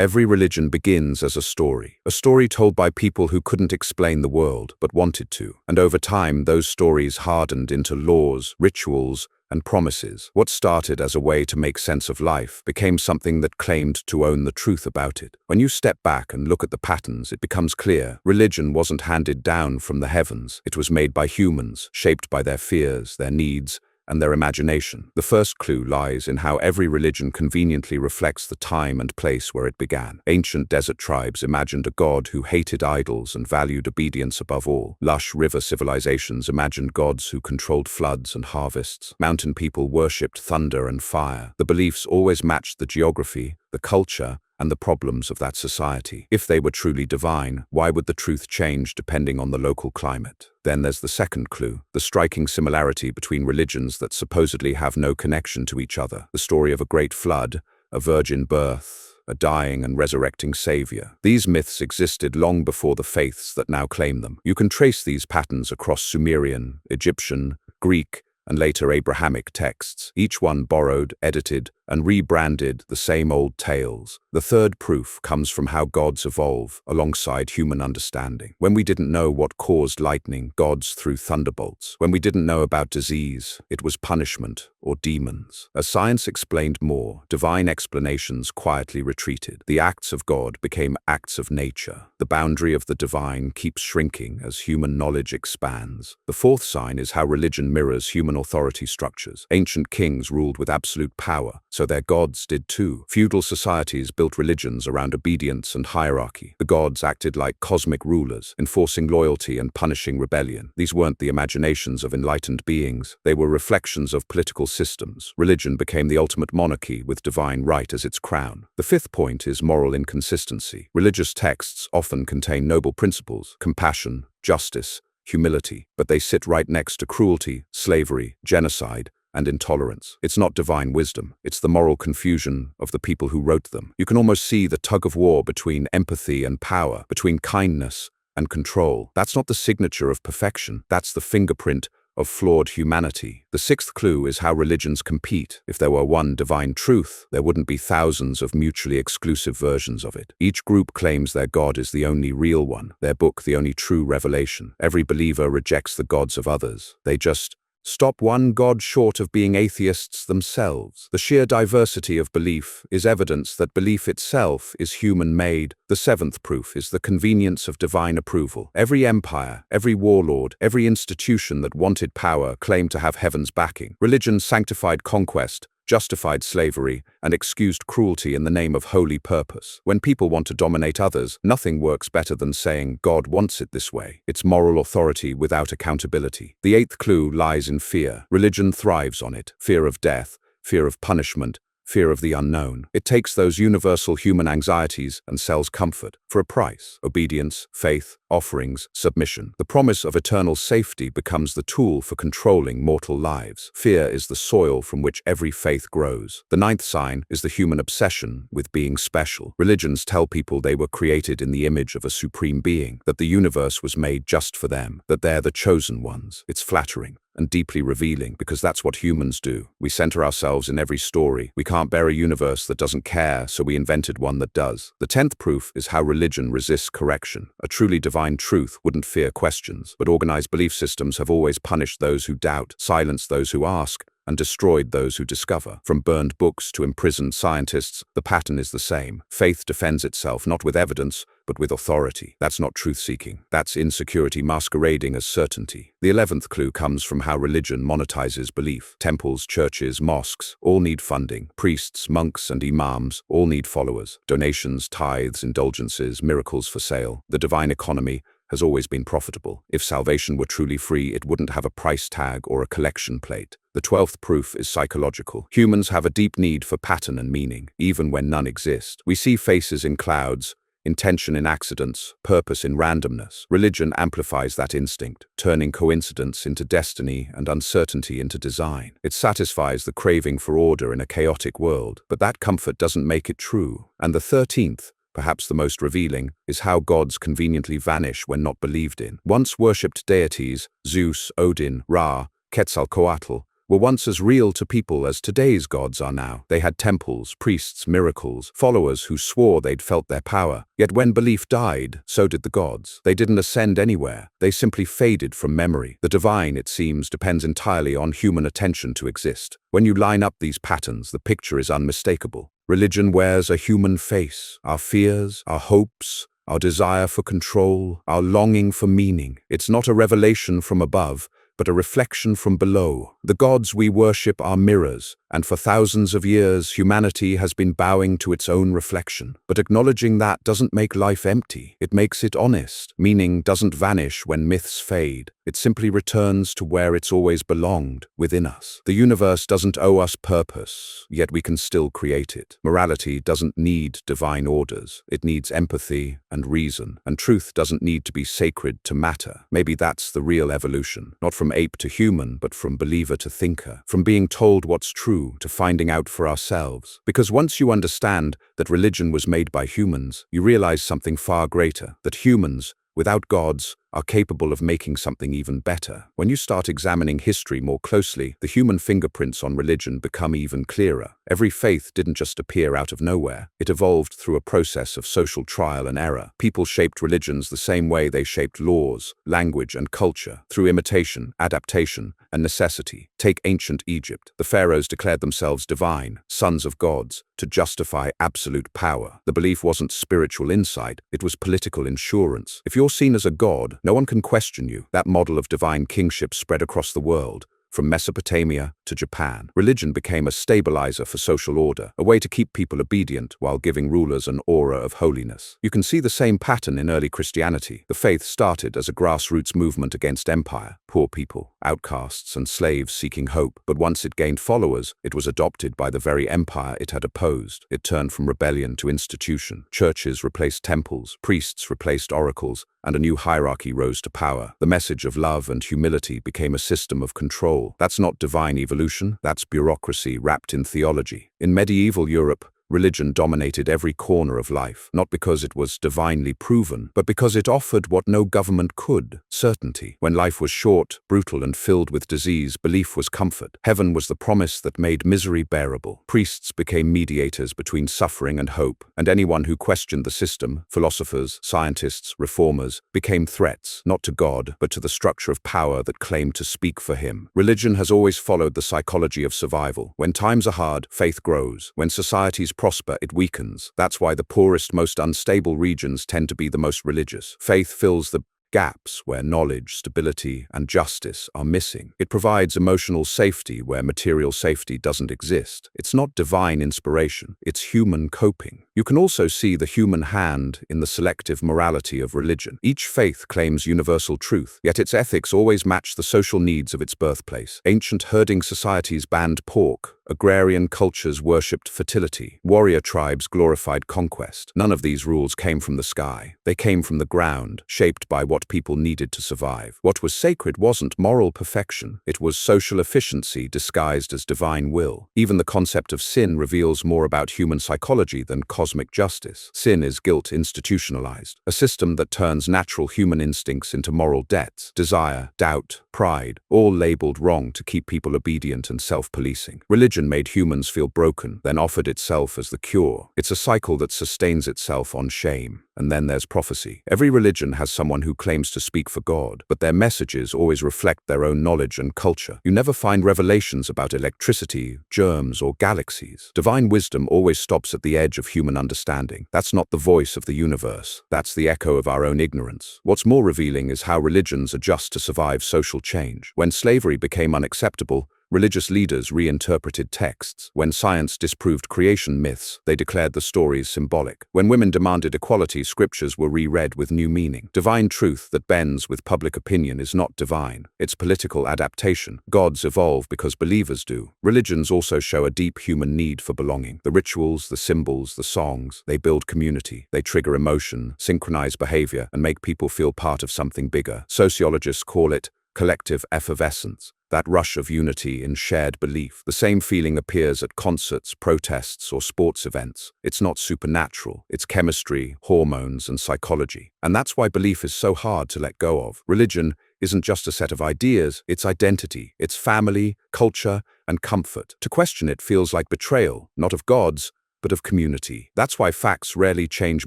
Every religion begins as a story told by people who couldn't explain the world but wanted to. And over time, those stories hardened into laws, rituals, and promises. What started as a way to make sense of life became something that claimed to own the truth about it. When you step back and look at the patterns, it becomes clear. Religion wasn't handed down from the heavens. It was made by humans, shaped by their fears, their needs, and their imagination. The first clue lies in how every religion conveniently reflects the time and place where it began. Ancient desert tribes imagined a god who hated idols and valued obedience above all. Lush river civilizations imagined gods who controlled floods and harvests. Mountain people worshipped thunder and fire. The beliefs always matched the geography, the culture, and the problems of that society. If they were truly divine, why would the truth change depending on the local climate? Then there's the second clue, the striking similarity between religions that supposedly have no connection to each other. The story of a great flood, a virgin birth, a dying and resurrecting savior. These myths existed long before the faiths that now claim them. You can trace these patterns across Sumerian, Egyptian, Greek, and later Abrahamic texts. Each one borrowed, edited, and rebranded the same old tales. The third proof comes from how gods evolve alongside human understanding. When we didn't know what caused lightning, gods threw thunderbolts. When we didn't know about disease, it was punishment or demons. As science explained more, divine explanations quietly retreated. The acts of God became acts of nature. The boundary of the divine keeps shrinking as human knowledge expands. The fourth sign is how religion mirrors human authority structures. Ancient kings ruled with absolute power, so their gods did too. Feudal societies built religions around obedience and hierarchy. The gods acted like cosmic rulers, enforcing loyalty and punishing rebellion. These weren't the imaginations of enlightened beings. They were reflections of political systems. Religion became the ultimate monarchy with divine right as its crown. The fifth point is moral inconsistency. Religious texts often contain noble principles, compassion, justice, humility, but they sit right next to cruelty, slavery, genocide, and intolerance. It's not divine wisdom, it's the moral confusion of the people who wrote them. You can almost see the tug-of-war between empathy and power, between kindness and control. That's not the signature of perfection, that's the fingerprint of flawed humanity. The sixth clue is how religions compete. If there were one divine truth, there wouldn't be thousands of mutually exclusive versions of it. Each group claims their God is the only real one, their book the only true revelation. Every believer rejects the gods of others. They just stop one God short of being atheists themselves. The sheer diversity of belief is evidence that belief itself is human-made. The seventh proof is the convenience of divine approval. Every empire, every warlord, every institution that wanted power claimed to have heaven's backing. Religion sanctified conquest, justified slavery, and excused cruelty in the name of holy purpose. When people want to dominate others, nothing works better than saying, God wants it this way. It's moral authority without accountability. The eighth clue lies in fear. Religion thrives on it. Fear of death, fear of punishment, fear of the unknown. It takes those universal human anxieties and sells comfort for a price. Obedience, faith, offerings, submission. The promise of eternal safety becomes the tool for controlling mortal lives. Fear is the soil from which every faith grows. The ninth sign is the human obsession with being special. Religions tell people they were created in the image of a supreme being, that the universe was made just for them, that they're the chosen ones. It's flattering and deeply revealing because that's what humans do. We center ourselves in every story. We can't bear a universe that doesn't care, so we invented one that does. The 10th proof is how religion resists correction. A truly divine truth wouldn't fear questions, but organized belief systems have always punished those who doubt, silenced those who ask, and destroyed those who discover. From burned books to imprisoned scientists, the pattern is the same. Faith defends itself not with evidence, but with authority. That's not truth-seeking. That's insecurity masquerading as certainty. The 11th clue comes from how religion monetizes belief. Temples, churches, mosques, all need funding. Priests, monks, and imams all need followers. Donations, tithes, indulgences, miracles for sale. The divine economy has always been profitable. If salvation were truly free, it wouldn't have a price tag or a collection plate. The 12th proof is psychological. Humans have a deep need for pattern and meaning, even when none exist. We see faces in clouds, intention in accidents, purpose in randomness. Religion amplifies that instinct, turning coincidence into destiny and uncertainty into design. It satisfies the craving for order in a chaotic world, but that comfort doesn't make it true. And the 13th, perhaps the most revealing, is how gods conveniently vanish when not believed in. Once worshipped deities, Zeus, Odin, Ra, Quetzalcoatl, were once as real to people as today's gods are now. They had temples, priests, miracles, followers who swore they'd felt their power. Yet when belief died, so did the gods. They didn't ascend anywhere. They simply faded from memory. The divine, it seems, depends entirely on human attention to exist. When you line up these patterns, the picture is unmistakable. Religion wears a human face. Our fears, our hopes, our desire for control, our longing for meaning. It's not a revelation from above, but a reflection from below. The gods we worship are mirrors, and for thousands of years humanity has been bowing to its own reflection. But acknowledging that doesn't make life empty. It makes it honest. Meaning doesn't vanish when myths fade. It simply returns to where it's always belonged, within us. The universe doesn't owe us purpose, yet we can still create it. Morality doesn't need divine orders. It needs empathy and reason. And truth doesn't need to be sacred to matter. Maybe that's the real evolution. Not from ape to human, but from believer to thinker. From being told what's true to finding out for ourselves. Because once you understand that religion was made by humans, you realize something far greater. That humans, without gods, are capable of making something even better. When you start examining history more closely, the human fingerprints on religion become even clearer. Every faith didn't just appear out of nowhere. It evolved through a process of social trial and error. People shaped religions the same way they shaped laws, language, and culture, through imitation, adaptation, and necessity. Take ancient Egypt. The pharaohs declared themselves divine, sons of gods, to justify absolute power. The belief wasn't spiritual insight, it was political insurance. If you're seen as a god, no one can question you. That model of divine kingship spread across the world, from Mesopotamia to Japan. Religion became a stabilizer for social order, a way to keep people obedient while giving rulers an aura of holiness. You can see the same pattern in early Christianity. The faith started as a grassroots movement against empire, poor people, outcasts, and slaves seeking hope. But once it gained followers, it was adopted by the very empire it had opposed. It turned from rebellion to institution. Churches replaced temples, priests replaced oracles, and a new hierarchy rose to power. The message of love and humility became a system of control. That's not divine evolution, that's bureaucracy wrapped in theology. In medieval Europe, religion dominated every corner of life, not because it was divinely proven, but because it offered what no government could: certainty. When life was short, brutal, and filled with disease, belief was comfort. Heaven was the promise that made misery bearable. Priests became mediators between suffering and hope, and anyone who questioned the system, philosophers, scientists, reformers, became threats, not to God, but to the structure of power that claimed to speak for him. Religion has always followed the psychology of survival. When times are hard, faith grows. When societies prosper, it weakens. That's why the poorest, most unstable regions tend to be the most religious. Faith fills the gaps where knowledge, stability, and justice are missing. It provides emotional safety where material safety doesn't exist. It's not divine inspiration, it's human coping. You can also see the human hand in the selective morality of religion. Each faith claims universal truth, yet its ethics always match the social needs of its birthplace. Ancient herding societies banned pork. Agrarian cultures worshipped fertility. Warrior tribes glorified conquest. None of these rules came from the sky. They came from the ground, shaped by what people needed to survive. What was sacred wasn't moral perfection. It was social efficiency disguised as divine will. Even the concept of sin reveals more about human psychology than cosmic justice. Sin is guilt institutionalized, a system that turns natural human instincts into moral debts. Desire, doubt, pride, all labeled wrong to keep people obedient and self-policing. Religion made humans feel broken, then offered itself as the cure. It's a cycle that sustains itself on shame. And then there's prophecy. Every religion has someone who claims to speak for God, but their messages always reflect their own knowledge and culture. You never find revelations about electricity, germs, or galaxies. Divine wisdom always stops at the edge of human understanding. That's not the voice of the universe. That's the echo of our own ignorance. What's more revealing is how religions adjust to survive social change. When slavery became unacceptable, religious leaders reinterpreted texts. When science disproved creation myths, they declared the stories symbolic. When women demanded equality, scriptures were reread with new meaning. Divine truth that bends with public opinion is not divine. It's political adaptation. Gods evolve because believers do. Religions also show a deep human need for belonging. The rituals, the symbols, the songs, they build community. They trigger emotion, synchronize behavior, and make people feel part of something bigger. Sociologists call it collective effervescence. That rush of unity in shared belief. The same feeling appears at concerts, protests, or sports events. It's not supernatural. It's chemistry, hormones, and psychology. And that's why belief is so hard to let go of. Religion isn't just a set of ideas, it's identity, it's family, culture, and comfort. To question it feels like betrayal, not of gods, but of community. That's why facts rarely change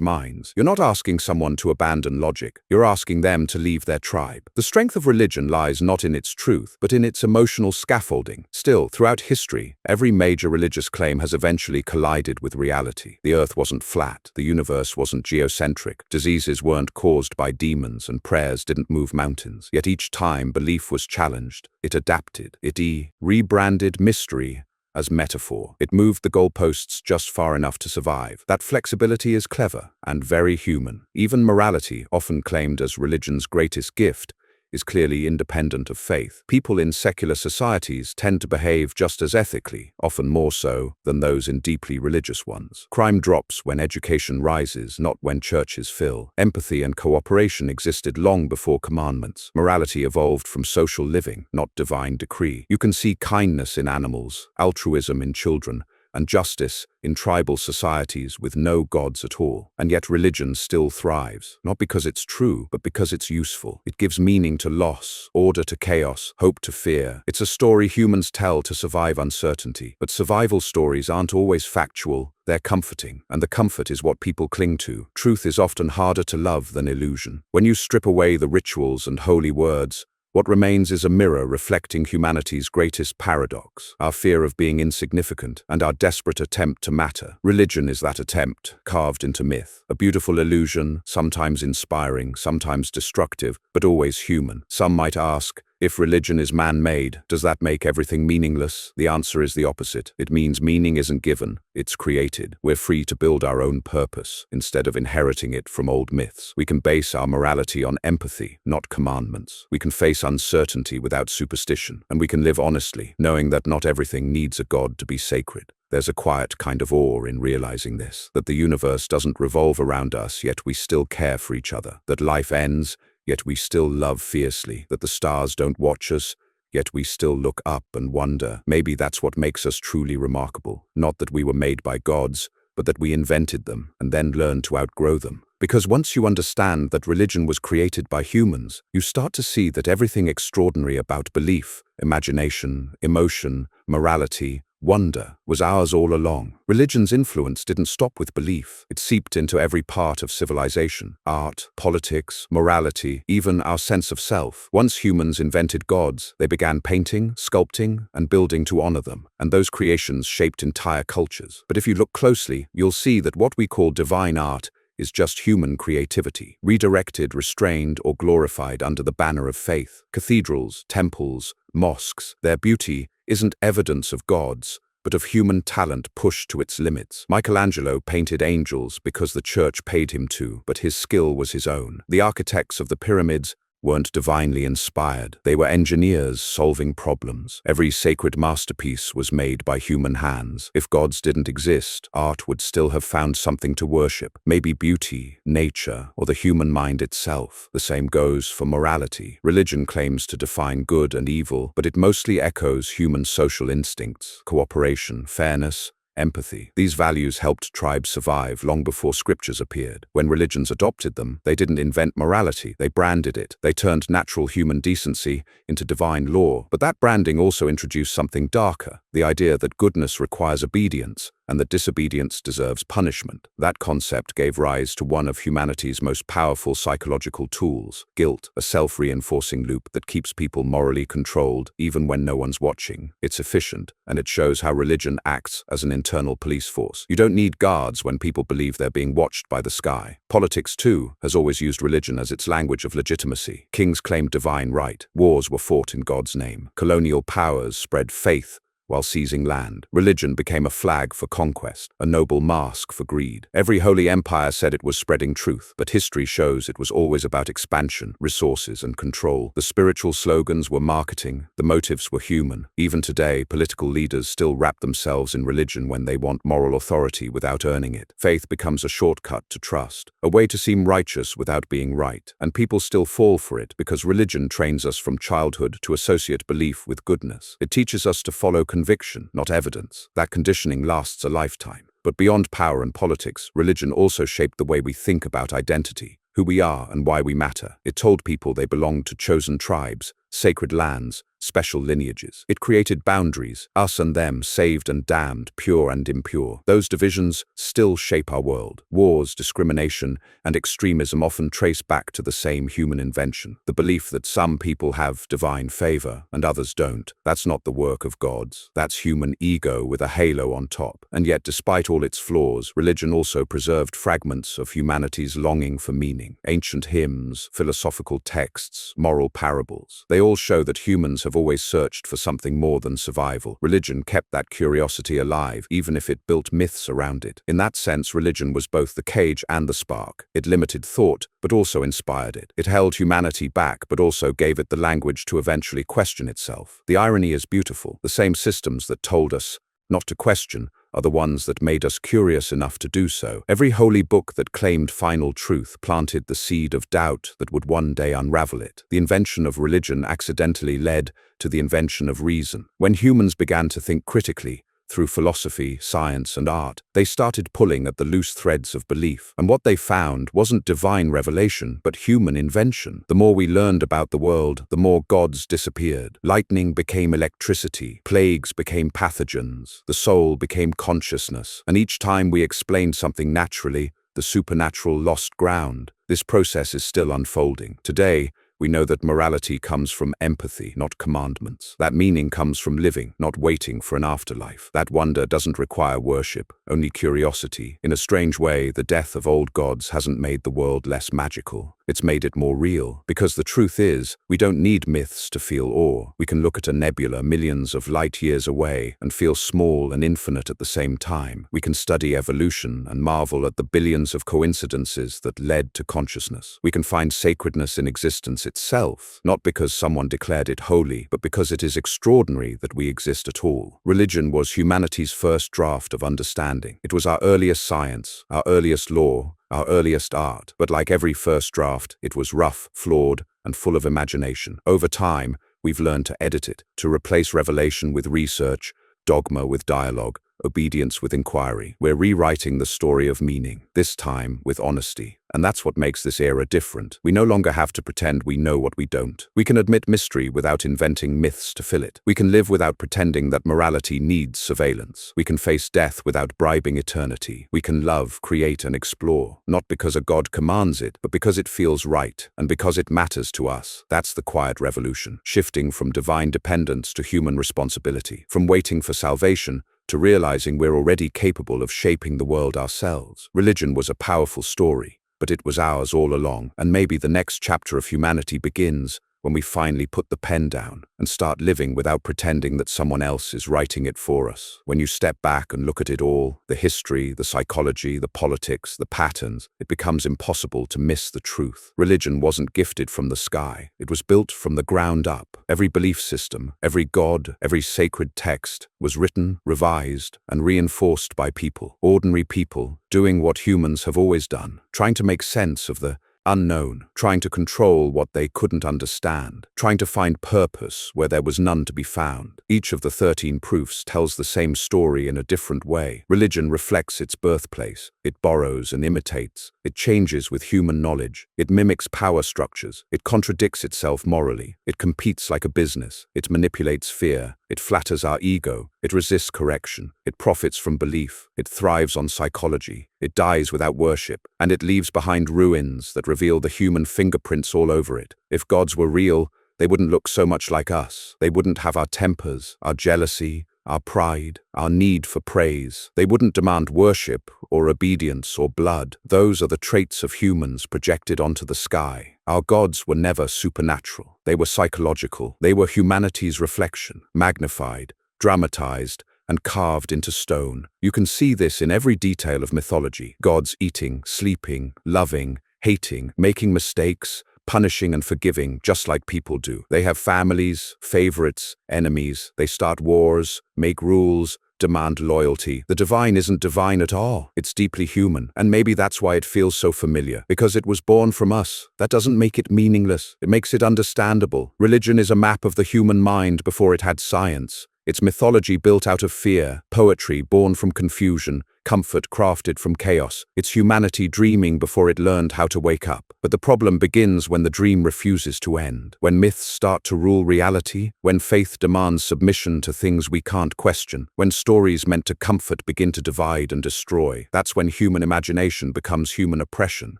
minds. You're not asking someone to abandon logic. You're asking them to leave their tribe. The strength of religion lies not in its truth, but in its emotional scaffolding. Still, throughout history, every major religious claim has eventually collided with reality. The earth wasn't flat. The universe wasn't geocentric. Diseases weren't caused by demons, and prayers didn't move mountains. Yet each time belief was challenged, it adapted. It rebranded mystery as metaphor. It moved the goalposts just far enough to survive. That flexibility is clever and very human. Even morality, often claimed as religion's greatest gift, is clearly independent of faith. People in secular societies tend to behave just as ethically, often more so than those in deeply religious ones. Crime drops when education rises, not when churches fill. Empathy and cooperation existed long before commandments. Morality evolved from social living, not divine decree. You can see kindness in animals, altruism in children, and justice in tribal societies with no gods at all. And yet religion still thrives, not because it's true, but because it's useful. It gives meaning to loss, order to chaos, hope to fear. It's a story humans tell to survive uncertainty. But survival stories aren't always factual, they're comforting, and the comfort is what people cling to. Truth is often harder to love than illusion. When you strip away the rituals and holy words, what remains is a mirror reflecting humanity's greatest paradox, our fear of being insignificant and our desperate attempt to matter. Religion is that attempt, carved into myth, a beautiful illusion, sometimes inspiring, sometimes destructive, but always human. Some might ask, if religion is man-made, does that make everything meaningless? The answer is the opposite. It means meaning isn't given, it's created. We're free to build our own purpose, instead of inheriting it from old myths. We can base our morality on empathy, not commandments. We can face uncertainty without superstition, and we can live honestly, knowing that not everything needs a god to be sacred. There's a quiet kind of awe in realizing this, that the universe doesn't revolve around us, yet we still care for each other, that life ends, yet we still love fiercely, that the stars don't watch us, yet we still look up and wonder. Maybe that's what makes us truly remarkable. Not that we were made by gods, but that we invented them and then learned to outgrow them. Because once you understand that religion was created by humans, you start to see that everything extraordinary about belief, imagination, emotion, morality, wonder was ours all along. Religion's influence didn't stop with belief. It seeped into every part of civilization. Art, politics, morality, even our sense of self. Once humans invented gods, they began painting, sculpting, and building to honor them. And those creations shaped entire cultures. But if you look closely, you'll see that what we call divine art is just human creativity, redirected, restrained, or glorified under the banner of faith. Cathedrals, temples, mosques, their beauty isn't evidence of gods, but of human talent pushed to its limits. Michelangelo painted angels because the church paid him to, but his skill was his own. The architects of the pyramids weren't divinely inspired. They were engineers solving problems. Every sacred masterpiece was made by human hands. If gods didn't exist, art would still have found something to worship. Maybe beauty, nature, or the human mind itself. The same goes for morality. Religion claims to define good and evil, but it mostly echoes human social instincts: cooperation, fairness, empathy. These values helped tribes survive long before scriptures appeared. When religions adopted them, they didn't invent morality, they branded it. They turned natural human decency into divine law. But that branding also introduced something darker, the idea that goodness requires obedience, and that disobedience deserves punishment. That concept gave rise to one of humanity's most powerful psychological tools: guilt, a self-reinforcing loop that keeps people morally controlled even when no one's watching. It's efficient, and it shows how religion acts as an internal police force. You don't need guards when people believe they're being watched by the sky. Politics, too, has always used religion as its language of legitimacy. Kings claimed divine right. Wars were fought in God's name. Colonial powers spread faith while seizing land. Religion became a flag for conquest, a noble mask for greed. Every holy empire said it was spreading truth, but history shows it was always about expansion, resources, and control. The spiritual slogans were marketing, the motives were human. Even today, political leaders still wrap themselves in religion when they want moral authority without earning it. Faith becomes a shortcut to trust, a way to seem righteous without being right. And people still fall for it because religion trains us from childhood to associate belief with goodness. It teaches us to follow conviction, not evidence. That conditioning lasts a lifetime. But beyond power and politics, religion also shaped the way we think about identity. who we are and why we matter. It told people they belonged to chosen tribes, sacred lands, special lineages. It created boundaries, us and them, saved and damned, pure and impure. Those divisions still shape our world. Wars, discrimination, and extremism often trace back to the same human invention. The belief that some people have divine favor and others don't. That's not the work of gods. That's human ego with a halo on top. And yet, despite all its flaws, religion also preserved fragments of humanity's longing for meaning. Ancient hymns, philosophical texts, moral parables. They all show that humans have always searched for something more than survival. Religion kept that curiosity alive, even if it built myths around it. In that sense, religion was both the cage and the spark. It limited thought, but also inspired it. It held humanity back, but also gave it the language to eventually question itself. The irony is beautiful. The same systems that told us not to question are the ones that made us curious enough to do so. Every holy book that claimed final truth planted the seed of doubt that would one day unravel it. The invention of religion accidentally led to the invention of reason. When humans began to think critically, through philosophy, science, and art, they started pulling at the loose threads of belief. And what they found wasn't divine revelation, but human invention. The more we learned about the world, the more gods disappeared. Lightning became electricity, plagues became pathogens, the soul became consciousness. And each time we explained something naturally, the supernatural lost ground. This process is still unfolding. Today, we know that morality comes from empathy, not commandments. That meaning comes from living, not waiting for an afterlife. That wonder doesn't require worship, only curiosity. In a strange way, the death of old gods hasn't made the world less magical. It's made it more real. Because the truth is, we don't need myths to feel awe. We can look at a nebula millions of light years away and feel small and infinite at the same time. We can study evolution and marvel at the billions of coincidences that led to consciousness. We can find sacredness in existence itself, not because someone declared it holy, but because it is extraordinary that we exist at all. Religion was humanity's first draft of understanding. It was our earliest science, our earliest law, our earliest art. But like every first draft, it was rough, flawed, and full of imagination. Over time, we've learned to edit it, to replace revelation with research, dogma with dialogue, obedience with inquiry. We're rewriting the story of meaning, this time with honesty. And that's what makes this era different. We no longer have to pretend we know what we don't. We can admit mystery without inventing myths to fill it. We can live without pretending that morality needs surveillance. We can face death without bribing eternity. We can love, create, and explore, not because a god commands it, but because it feels right, and because it matters to us. That's the quiet revolution, shifting from divine dependence to human responsibility, from waiting for salvation to realizing we're already capable of shaping the world ourselves. Religion was a powerful story, but it was ours all along, and maybe the next chapter of humanity begins when we finally put the pen down and start living without pretending that someone else is writing it for us. When you step back and look at it all, the history, the psychology, the politics, the patterns, it becomes impossible to miss the truth. Religion wasn't gifted from the sky. It was built from the ground up. Every belief system, every god, every sacred text was written, revised, and reinforced by people, ordinary people, doing what humans have always done, trying to make sense of the unknown, trying to control what they couldn't understand, trying to find purpose where there was none to be found. Each of the 13 proofs tells the same story in a different way. Religion reflects its birthplace. It borrows and imitates. It changes with human knowledge. It mimics power structures. It contradicts itself morally. It competes like a business. It manipulates fear. It flatters our ego. It resists correction. It profits from belief. It thrives on psychology. It dies without worship. And it leaves behind ruins that reveal the human fingerprints all over it. If gods were real, they wouldn't look so much like us. They wouldn't have our tempers, our jealousy, our pride, our need for praise. They wouldn't demand worship or obedience or blood. Those are the traits of humans projected onto the sky. Our gods were never supernatural. They were psychological. They were humanity's reflection, magnified, dramatized, and carved into stone. You can see this in every detail of mythology. Gods eating, sleeping, loving, hating, making mistakes, punishing and forgiving, just like people do. They have families, favorites, enemies. They start wars, make rules, demand loyalty. The divine isn't divine at all. It's deeply human. And maybe that's why it feels so familiar. Because it was born from us. That doesn't make it meaningless. It makes it understandable. Religion is a map of the human mind before it had science. It's mythology built out of fear, poetry born from confusion, comfort crafted from chaos. It's humanity dreaming before it learned how to wake up. But the problem begins when the dream refuses to end, when myths start to rule reality, when faith demands submission to things we can't question, when stories meant to comfort begin to divide and destroy. That's when human imagination becomes human oppression.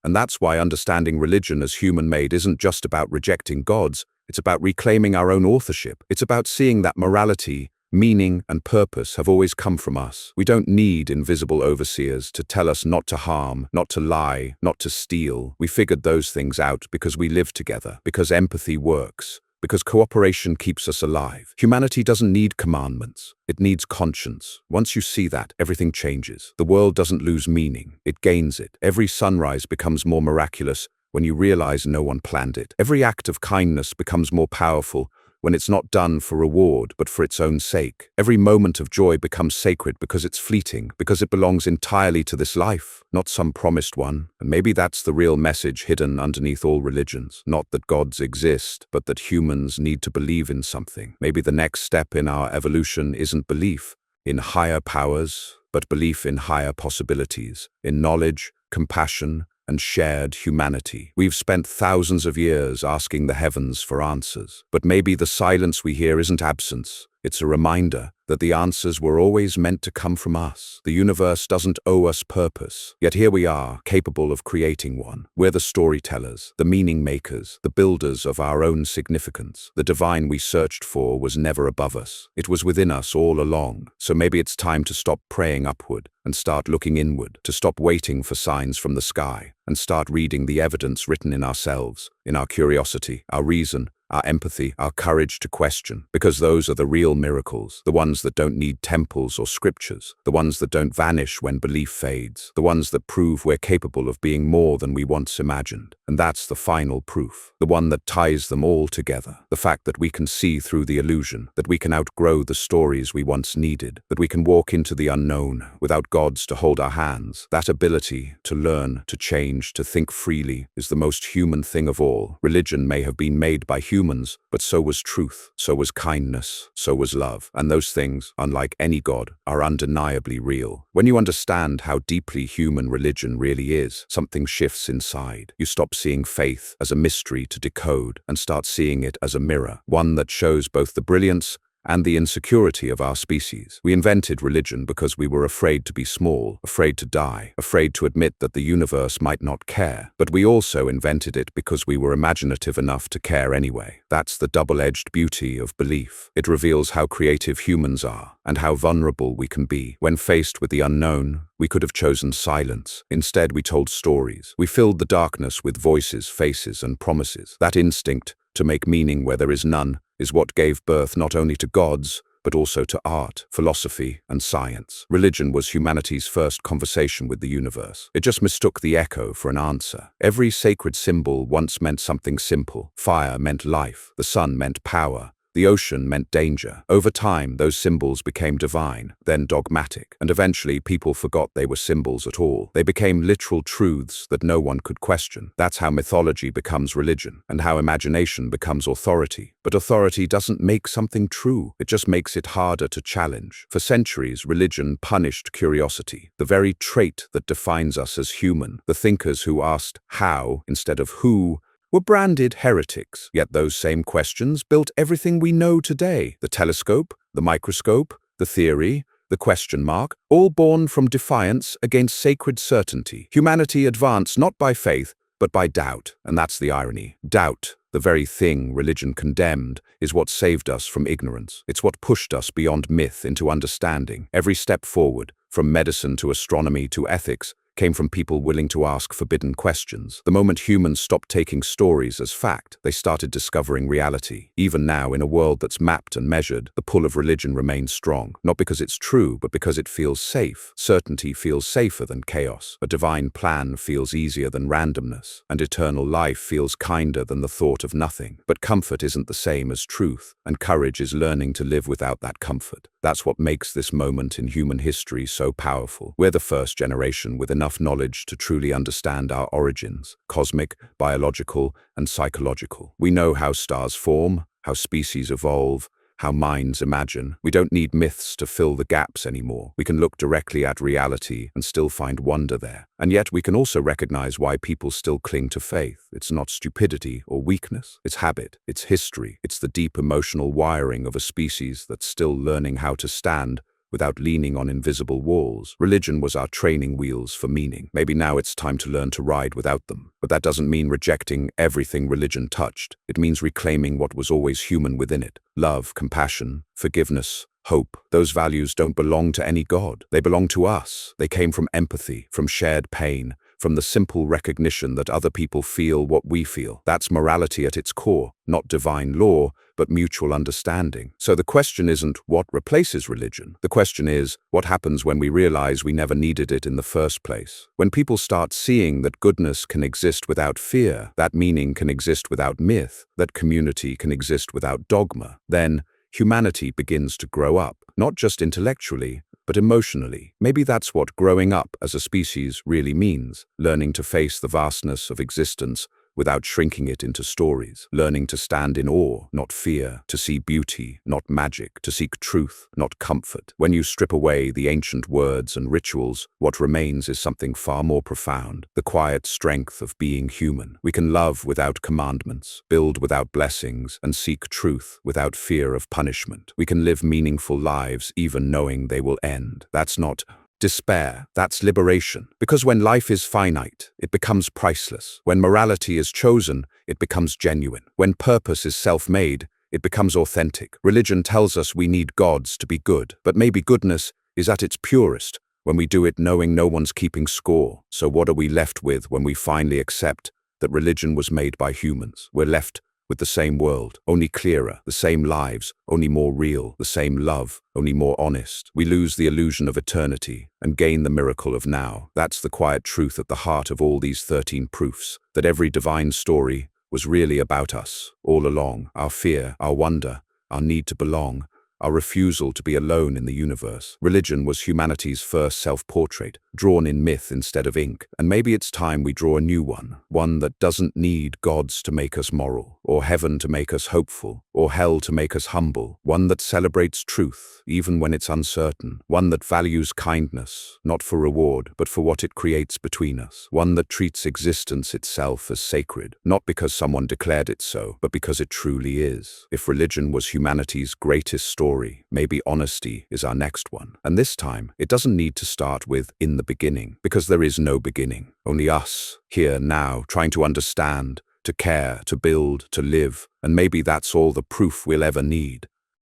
And that's why understanding religion as human-made isn't just about rejecting gods, it's about reclaiming our own authorship. It's about seeing that morality, meaning, and purpose have always come from us. We don't need invisible overseers to tell us not to harm, not to lie, not to steal. We figured those things out because we live together, because empathy works, because cooperation keeps us alive. Humanity doesn't need commandments. It needs conscience. Once you see that, everything changes. The world doesn't lose meaning. It gains it. Every sunrise becomes more miraculous when you realize no one planned it. Every act of kindness becomes more powerful when it's not done for reward but for its own sake. Every moment of joy becomes sacred because it's fleeting, because it belongs entirely to this life, not some promised one. And maybe that's the real message hidden underneath all religions. Not that gods exist, but that humans need to believe in something. Maybe the next step in our evolution isn't belief in higher powers, but belief in higher possibilities, in knowledge, compassion, and shared humanity. We've spent thousands of years asking the heavens for answers, but maybe the silence we hear isn't absence. It's a reminder that the answers were always meant to come from us. The universe doesn't owe us purpose, yet here we are, capable of creating one. We're the storytellers, the meaning makers, the builders of our own significance. The divine we searched for was never above us. It was within us all along. So maybe it's time to stop praying upward and start looking inward, to stop waiting for signs from the sky and start reading the evidence written in ourselves, in our curiosity, our reason, our empathy, our courage to question, because those are the real miracles, the ones that don't need temples or scriptures, the ones that don't vanish when belief fades, the ones that prove we're capable of being more than we once imagined. And that's the final proof, the one that ties them all together, the fact that we can see through the illusion, that we can outgrow the stories we once needed, that we can walk into the unknown without gods to hold our hands. That ability to learn, to change, to think freely is the most human thing of all. Religion may have been made by humans, but so was truth, so was kindness, so was love. And those things, unlike any god, are undeniably real. When you understand how deeply human religion really is, something shifts inside. You stop seeing faith as a mystery to decode and start seeing it as a mirror, one that shows both the brilliance and the insecurity of our species. We invented religion because we were afraid to be small, afraid to die, afraid to admit that the universe might not care. But we also invented it because we were imaginative enough to care anyway. That's the double-edged beauty of belief. It reveals how creative humans are and how vulnerable we can be. When faced with the unknown, we could have chosen silence. Instead, we told stories. We filled the darkness with voices, faces, and promises. That instinct to make meaning where there is none is what gave birth not only to gods, but also to art, philosophy, and science. Religion was humanity's first conversation with the universe. It just mistook the echo for an answer. Every sacred symbol once meant something simple. Fire meant life. The sun meant power. The ocean meant danger. Over time, those symbols became divine, then dogmatic, and eventually people forgot they were symbols at all. They became literal truths that no one could question. That's how mythology becomes religion, and how imagination becomes authority. But authority doesn't make something true, it just makes it harder to challenge. For centuries, religion punished curiosity, the very trait that defines us as human. The thinkers who asked how instead of who were branded heretics. Yet those same questions built everything we know today. The telescope, the microscope, the theory, the question mark, all born from defiance against sacred certainty. Humanity advanced not by faith, but by doubt. And that's the irony. Doubt, the very thing religion condemned, is what saved us from ignorance. It's what pushed us beyond myth into understanding. Every step forward, from medicine to astronomy to ethics, came from people willing to ask forbidden questions. The moment humans stopped taking stories as fact, they started discovering reality. Even now, in a world that's mapped and measured, the pull of religion remains strong. Not because it's true, but because it feels safe. Certainty feels safer than chaos. A divine plan feels easier than randomness. And eternal life feels kinder than the thought of nothing. But comfort isn't the same as truth, and courage is learning to live without that comfort. That's what makes this moment in human history so powerful. We're the first generation with enough knowledge to truly understand our origins, cosmic, biological, and psychological. We know how stars form, how species evolve, how minds imagine. We don't need myths to fill the gaps anymore. We can look directly at reality and still find wonder there. And yet we can also recognize why people still cling to faith. It's not stupidity or weakness. It's habit. It's history. It's the deep emotional wiring of a species that's still learning how to stand without leaning on invisible walls. Religion was our training wheels for meaning. Maybe now it's time to learn to ride without them. But that doesn't mean rejecting everything religion touched. It means reclaiming what was always human within it. Love, compassion, forgiveness, hope. Those values don't belong to any god. They belong to us. They came from empathy, from shared pain, from the simple recognition that other people feel what we feel. That's morality at its core, not divine law, but mutual understanding. So the question isn't what replaces religion. The question is, what happens when we realize we never needed it in the first place? When people start seeing that goodness can exist without fear, that meaning can exist without myth, that community can exist without dogma, then humanity begins to grow up, not just intellectually, but emotionally. Maybe that's what growing up as a species really means, learning to face the vastness of existence without shrinking it into stories, learning to stand in awe, not fear, to see beauty, not magic, to seek truth, not comfort. When you strip away the ancient words and rituals, what remains is something far more profound, the quiet strength of being human. We can love without commandments, build without blessings, and seek truth without fear of punishment. We can live meaningful lives even knowing they will end. That's not despair, that's liberation. Because when life is finite, it becomes priceless. When morality is chosen, it becomes genuine. When purpose is self-made, it becomes authentic. Religion tells us we need gods to be good, but maybe goodness is at its purest when we do it knowing no one's keeping score. So what are we left with when we finally accept that religion was made by humans? We're left with the same world, only clearer, the same lives, only more real, the same love, only more honest. We lose the illusion of eternity and gain the miracle of now. That's the quiet truth at the heart of all these 13 proofs, that every divine story was really about us, all along, our fear, our wonder, our need to belong, our refusal to be alone in the universe. Religion was humanity's first self-portrait, drawn in myth instead of ink. And maybe it's time we draw a new one that doesn't need gods to make us moral, or heaven to make us hopeful, or hell to make us humble. One that celebrates truth, even when it's uncertain. One that values kindness, not for reward, but for what it creates between us. One that treats existence itself as sacred, not because someone declared it so, but because it truly is. If religion was humanity's greatest story, maybe honesty is our next one. And this time, it doesn't need to start with "in the beginning," because there is no beginning. Only us, here, now, trying to understand, to care, to build, to live. And maybe that's all the proof we'll ever need.